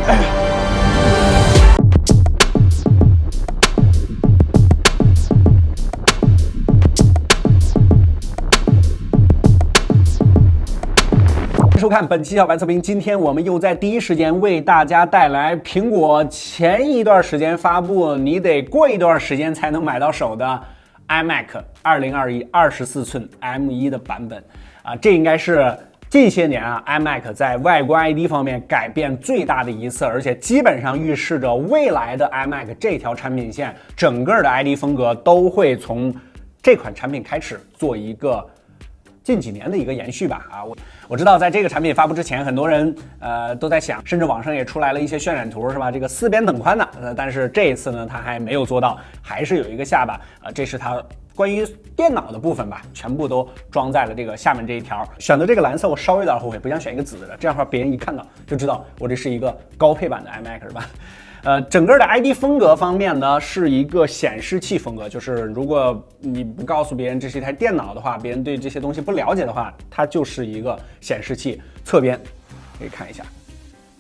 收看本期小白测评，今天我们又在第一时间为大家带来苹果前一段时间发布，你得过一段时间才能买到手的 iMac 2021 24寸 M1 的版本啊，这应该是近些年啊 iMac 在外观 ID 方面改变最大的一次，而且基本上预示着未来的 iMac 这条产品线整个的 ID 风格都会从这款产品开始做一个近几年的一个延续吧啊，我知道在这个产品发布之前，很多人都在想，甚至网上也出来了一些渲染图是吧？这个4边等宽的，但是这一次呢，它还没有做到，还是有一个下巴这是它关于电脑的部分吧，全部都装在了这个下面这一条。选择这个蓝色，我稍微有点后悔，不想选一个紫的，这样的话别人一看到就知道我这是一个高配版的 iMac 是吧？整个的 ID 风格方面呢，是一个显示器风格，就是如果你不告诉别人这是一台电脑的话，别人对这些东西不了解的话，它就是一个显示器。侧边可以看一下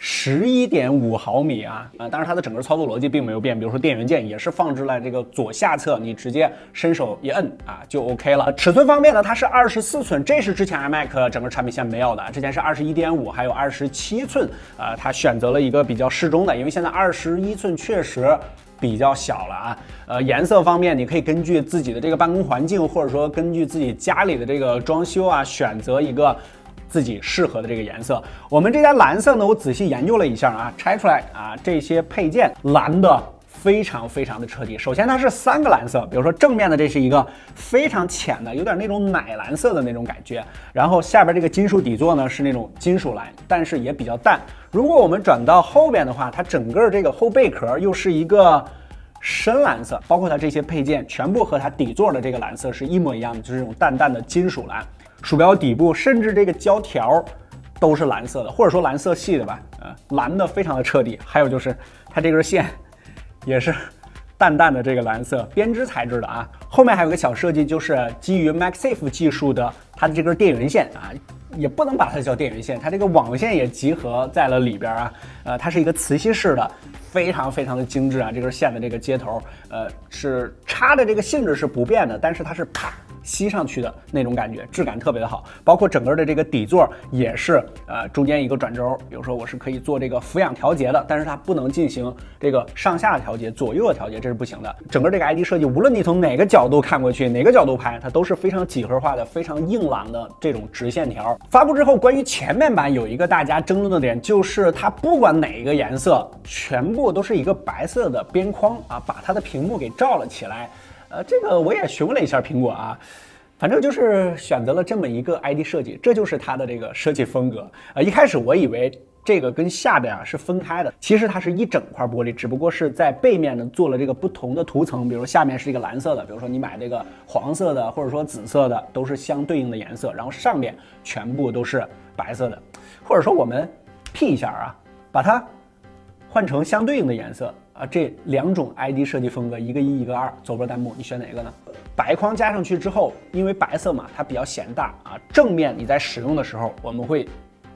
，11.5毫米啊，当然它的整个操作逻辑并没有变，比如说电源键也是放置在这个左下侧，你直接伸手一摁啊就 OK 了。尺寸方面呢，它是24寸，这是之前 iMac 整个产品线没有的，之前是21.5还有27寸，它选择了一个比较适中的，因为现在21寸确实比较小了啊。颜色方面，你可以根据自己的这个办公环境，或者说根据自己家里的这个装修啊，选择一个自己适合的这个颜色。我们这家蓝色呢，我仔细研究了一下啊，拆出来啊，这些配件蓝的非常的彻底。首先它是3个蓝色，比如说正面的这是一个非常浅的，有点那种奶蓝色的那种感觉，然后下边这个金属底座呢是那种金属蓝，但是也比较淡。如果我们转到后边的话，它整个这个后背壳又是一个深蓝色，包括它这些配件全部和它底座的这个蓝色是一模一样的，就是这种淡的金属蓝。鼠标底部甚至这个胶条都是蓝色的，或者说蓝色系的吧，蓝的非常的彻底。还有就是它这根线也是淡的这个蓝色，编织材质的啊。后面还有个小设计，就是基于 MagSafe 技术的它的这根电源线啊，也不能把它叫电源线，它这个网线也集合在了里边啊。它是一个磁吸式的，非常的精致啊。这根线的这个接头，是插的这个性质是不变的，但是它是啪吸上去的那种感觉，质感特别的好。包括整个的这个底座也是中间一个转轴，比如说我是可以做这个俯仰调节的，但是它不能进行这个上下的调节、左右的调节，这是不行的。整个这个 ID 设计，无论你从哪个角度看过去，哪个角度拍，它都是非常几何化的、非常硬朗的这种直线条。发布之后，关于前面板有一个大家争论的点，就是它不管哪一个颜色，全部都是一个白色的边框啊，把它的屏幕给罩了起来。这个我也询问了一下苹果啊，反正就是选择了这么一个 ID 设计，这就是它的这个设计风格。一开始我以为这个跟下边是分开的，其实它是一整块玻璃，只不过是在背面呢做了这个不同的涂层，比如下面是一个蓝色的，比如说你买这个黄色的或者说紫色的都是相对应的颜色，然后上面全部都是白色的，或者说我们 P 一下啊，把它换成相对应的颜色啊，这2种 ID 设计风格，一个1，一个2，左边弹幕你选哪个呢？白框加上去之后，因为白色嘛，它比较显大啊，正面你在使用的时候，我们会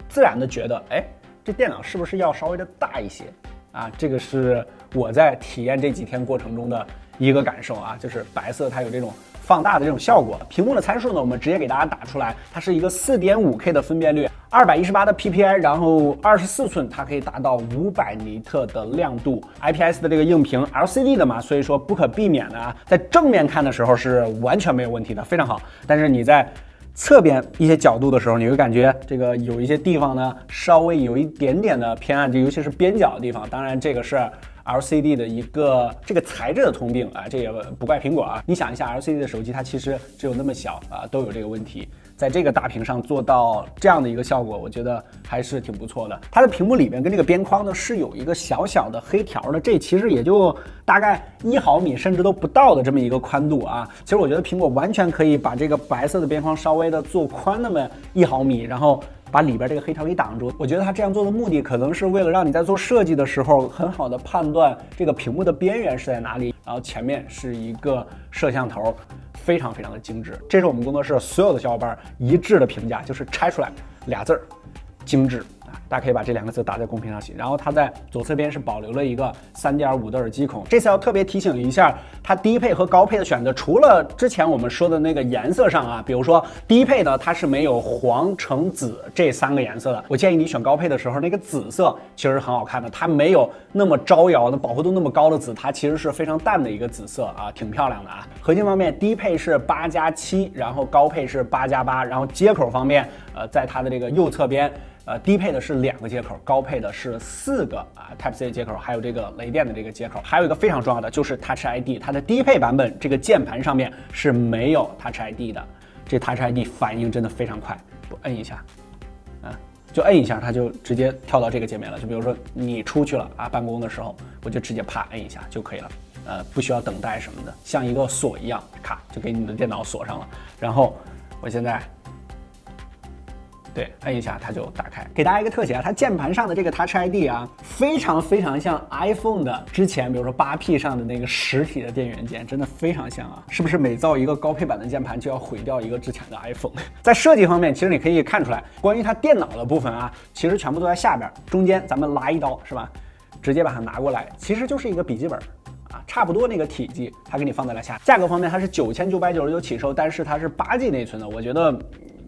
自然的觉得，哎，这电脑是不是要稍微的大一些啊？这个是我在体验这几天过程中的一个感受啊，就是白色它有这种放大的这种效果。屏幕的参数呢，我们直接给大家打出来，它是一个 4.5K 的分辨率，218的 PPI， 然后24寸，它可以达到500尼特的亮度 ，IPS 的这个硬屏 ，LCD 的嘛，所以说不可避免的啊，在正面看的时候是完全没有问题的，非常好。但是你在侧边一些角度的时候，你会感觉这个有一些地方呢，稍微有一点点的偏暗，尤其是边角的地方。当然，这个是LCD 的一个这个材质的通病啊，这也不怪苹果啊。你想一下 ，LCD 的手机它其实只有那么小啊，都有这个问题。在这个大屏上做到这样的一个效果，我觉得还是挺不错的。它的屏幕里面跟这个边框呢是有一个小小的黑条的，这其实也就大概1毫米甚至都不到的这么一个宽度啊。其实我觉得苹果完全可以把这个白色的边框稍微的做宽那么1毫米，然后把里边这个黑条给挡住。我觉得它这样做的目的可能是为了让你在做设计的时候很好的判断这个屏幕的边缘是在哪里，然后前面是一个摄像头，非常的精致。这是我们工作室所有的小伙伴一致的评价，就是拆出来俩字儿：精致。大家可以把这2个字打在公屏上写。然后它在左侧边是保留了一个3.5的耳机孔。这次要特别提醒一下，它低配和高配的选择，除了之前我们说的那个颜色上啊，比如说低配的它是没有黄、橙、紫这3个颜色的。我建议你选高配的时候，那个紫色其实很好看的，它没有那么招摇的保护度那么高的紫，它其实是非常淡的一个紫色啊，挺漂亮的啊。核心方面，低配是8+7，然后高配是8+8，然后接口方面，在它的这个右侧边。低配的是2个接口，高配的是4个Type-C 接口，还有这个雷电的这个接口。还有一个非常重要的就是 Touch ID， 它的低配版本这个键盘上面是没有 Touch ID 的，这 Touch ID 反应真的非常快，我摁一下，就摁一下，它就直接跳到这个界面了。就比如说你出去了办公的时候，我就直接啪摁一下就可以了，不需要等待什么的，像一个锁一样，咔就给你的电脑锁上了。然后我现在。对，摁一下它就打开。给大家一个特写啊，它键盘上的这个 Touch ID 啊，非常像 iPhone 的之前，比如说8P 上的那个实体的电源键，真的非常像啊！是不是每造一个高配版的键盘就要毁掉一个之前的 iPhone？ 在设计方面，其实你可以看出来，关于它电脑的部分啊，其实全部都在下边，中间咱们拉一刀是吧？直接把它拿过来，其实就是一个笔记本。差不多那个体积，它给你放在了下。价格方面，它是9999起售，但是它是8G 内存的，我觉得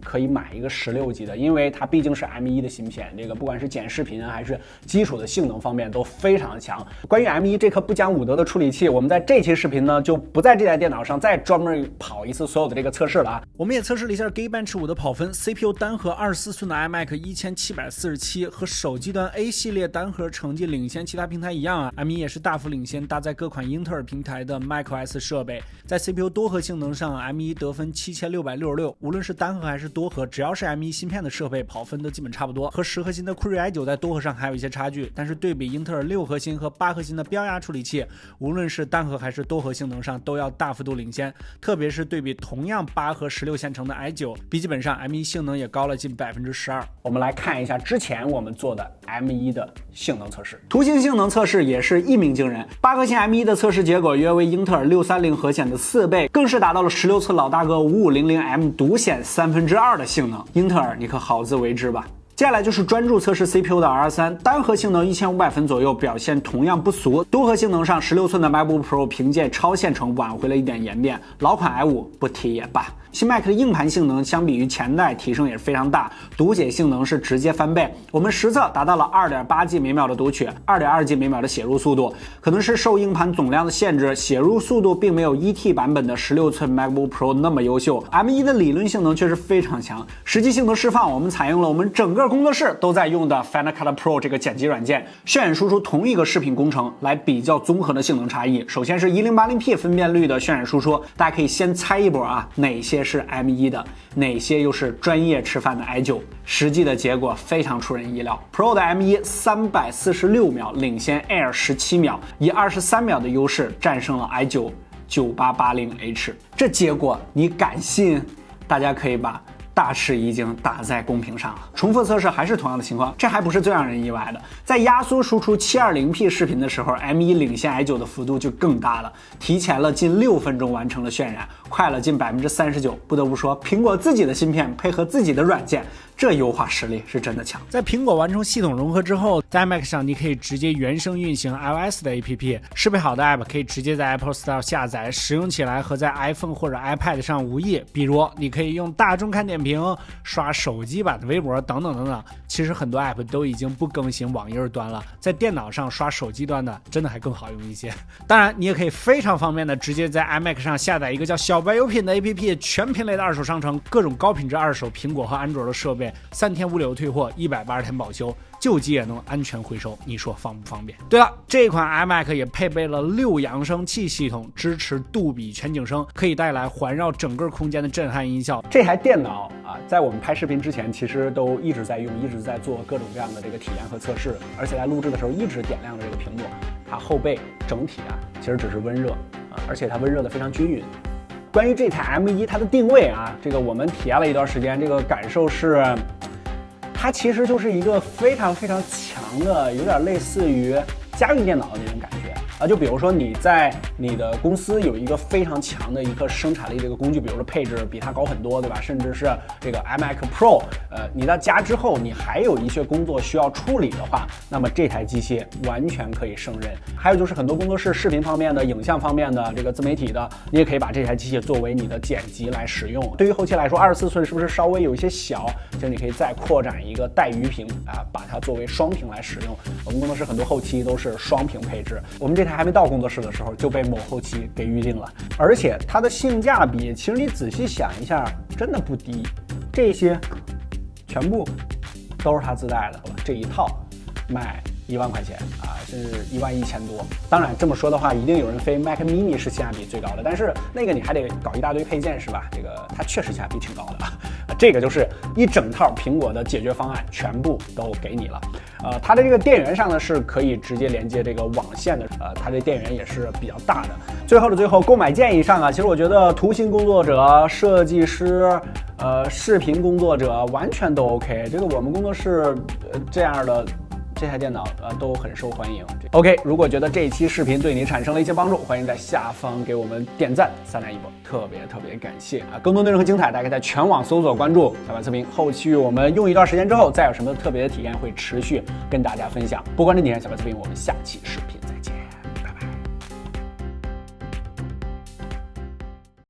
可以买一个16G 的，因为它毕竟是 M1 的芯片，这个不管是剪视频啊，还是基础的性能方面都非常的强。关于 M1 这颗不讲武德的处理器，我们在这期视频呢就不在这台电脑上再专门跑一次所有的这个测试了啊。我们也测试了一下 Geekbench 5的跑分 ，CPU 单核24寸的 iMac 1747和手机端 A 系列单核成绩领先其他平台一样啊 ，M1 也是大幅领先搭载各款英特尔平台的 macOS 设备，在 CPU 多核性能上 ，M1 得分7666，无论是单核还是多核，只要是 M1 芯片的设备，跑分都基本差不多。和10核心的酷睿 i9 在多核上还有一些差距，但是对比英特尔6核心和8核心的标压处理器，无论是单核还是多核性能上都要大幅度领先。特别是对比同样8核16线程的 i9， 笔记本上 M1 性能也高了近12%。我们来看一下之前我们做的 M1 的性能测试，图形性能测试也是一鸣惊人。8核心 M1 的测试结果约为英特尔630核显的4倍，更是达到了16寸老大哥 5500M 独显2/3的性能。英特尔，你可好自为之吧。接下来就是专注测试 CPU 的 R3， 单核性能1500分左右，表现同样不俗。多核性能上，16寸的 MacBook Pro 凭借超线程挽回了一点颜面，老款 i5 不提也罢。新 Mac 的硬盘性能相比于前代提升也是非常大，读写性能是直接翻倍。我们实测达到了 2.8G 每秒的读取， 2.2G 每秒的写入速度。可能是受硬盘总量的限制，写入速度并没有 1T 版本的16寸 MacBook Pro 那么优秀。M1 的理论性能确实非常强，实际性能释放我们采用了我们整个工作室都在用的 Final Cut Pro 这个剪辑软件，渲染输出同一个视频工程来比较综合的性能差异。首先是 1080p 分辨率的渲染输出，大家可以先猜一波啊，哪些是 M1 的，哪些又是专业吃饭的 i9。实际的结果非常出人意料 ，Pro 的 M1 346秒领先 Air 17秒，以23秒的优势战胜了 i9 9880H。这结果你敢信？大家可以把大吃一惊打在公屏上了。重复测试还是同样的情况，这还不是最让人意外的。在压缩输出 720p 视频的时候 ，M1 领先 i9 的幅度就更大了，提前了近6分钟完成了渲染，快了近39%。不得不说，苹果自己的芯片配合自己的软件，这优化实力是真的强。在苹果完成系统融合之后，在 iMac 上你可以直接原生运行 iOS 的 APP， 适配好的 App 可以直接在 Apple Store 下载，使用起来和在 iPhone 或者 iPad 上无异。比如，你可以用大众看点评、刷手机版的微博等等等等。其实很多 App 都已经不更新网页端了，在电脑上刷手机端的真的还更好用一些。当然，你也可以非常方便的直接在 iMac 上下载一个叫小白有品的 APP， 全品类的二手商城，各种高品质二手苹果和安卓的设备，3天无理由退货，180天保修，旧机也能安全回收，你说方不方便？对了，这款 iMac 也配备了6扬声器系统，支持杜比全景声，可以带来环绕整个空间的震撼音效。这台电脑啊，在我们拍视频之前，其实都一直在用，一直在做各种各样的这个体验和测试，而且在录制的时候一直点亮着这个屏幕。它后背整体啊，其实只是温热啊，而且它温热的非常均匀。关于这台 M1 它的定位啊，这个我们体验了一段时间，这个感受是，它其实就是一个非常非常强的，有点类似于家用电脑的那种感觉。啊。就比如说你在你的公司有一个非常强的一个生产力的一个工具，比如说配置比它高很多，对吧？甚至是这个 iMac Pro，你到家之后你还有一些工作需要处理的话，那么这台机械完全可以胜任。还有就是很多工作室视频方面的、影像方面的、这个自媒体的，你也可以把这台机械作为你的剪辑来使用。对于后期来说，24寸是不是稍微有一些小？其实你可以再扩展一个带鱼屏啊，把它作为双屏来使用。我们工作室很多后期都是双屏配置，我们这台还没到工作室的时候就被某后期给预定了，而且它的性价比，其实你仔细想一下，真的不低。这些全部都是它自带的，这一套卖1万块钱啊，甚至11000多。当然这么说的话，一定有人非 Mac Mini 是性价比最高的，但是那个你还得搞一大堆配件是吧？这个它确实性价比挺高的啊。这个就是一整套苹果的解决方案，全部都给你了。它的这个电源上呢是可以直接连接这个网线的，它这电源也是比较大的。最后的最后，购买建议上啊，其实我觉得图形工作者、设计师、视频工作者完全都 OK。这个我们工作室这样的。这台电脑都很受欢迎。OK， 如果觉得这一期视频对你产生了一些帮助，欢迎在下方给我们点赞，3连一波，特别感谢啊！更多内容和精彩，大家在全网搜索关注小白测评。后期我们用一段时间之后，再有什么特别的体验会持续跟大家分享。不关注点小白测评，我们下期视频再见。